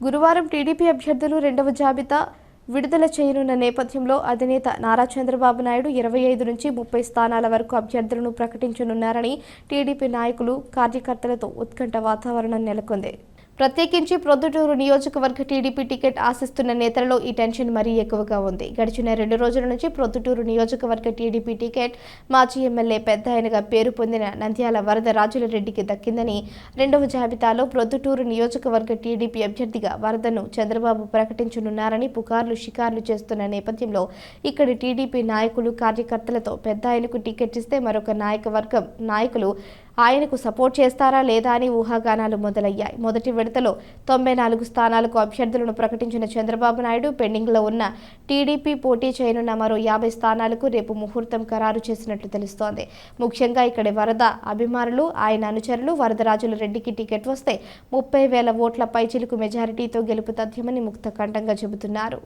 గురువారం టీడీపీ అభ్యర్థులు రెండవ జాబితా విడుదల చేయనున్న నేపథ్యంలో అధినేత నారా చంద్రబాబు నాయుడు 25 నుంచి 30 స్థానాల వరకు అభ్యర్థులను ప్రకటించనున్నారని టీడీపీ నాయకులు, కార్యకర్తలతో ఉత్కంఠ వాతావరణం నెలకొంది. ప్రత్యేకించి ప్రొద్దుటూరు నియోజకవర్గ టీడీపీ టికెట్ ఆశిస్తున్న నేతలలో ఈ టెన్షన్ మరీ ఎక్కువగా ఉంది. గడిచిన 2 రోజుల నుంచి ప్రొద్దుటూరు నియోజకవర్గ టీడీపీ టికెట్ మాజీ ఎమ్మెల్యే పెద్దాయనగా పేరు పొందిన నంద్యాల వరదరాజులరెడ్డికి దక్కిందని, రెండవ జాబితాలో ప్రొద్దుటూరు నియోజకవర్గ టీడీపీ అభ్యర్థిగా వరదను చంద్రబాబు ప్రకటించనున్నారని పుకార్లు షికార్లు చేస్తున్న నేపథ్యంలో ఇక్కడి టీడీపీ నాయకులు, కార్యకర్తలతో పెద్దాయనకు టికెట్ ఇస్తే మరొక నాయకవర్గం నాయకులు ఆయనకు సపోర్ట్ చేస్తారా లేదా అని ఊహాగానాలు మొదలయ్యాయి. మొదటి విడతలో 94 స్థానాలకు అభ్యర్థులను ప్రకటించిన చంద్రబాబు నాయుడు పెండింగ్లో ఉన్న టీడీపీ పోటీ చేయనున్న మరో 50 స్థానాలకు రేపు ముహూర్తం ఖరారు చేసినట్లు తెలుస్తోంది. ముఖ్యంగా ఇక్కడి వరద అభిమానులు, ఆయన అనుచరులు వరదరాజులరెడ్డికి టికెట్ వస్తే 30,000 ఓట్ల పైచిలుకు మెజారిటీతో గెలుపు తథ్యమని ముక్త కంఠంగా చెబుతున్నారు.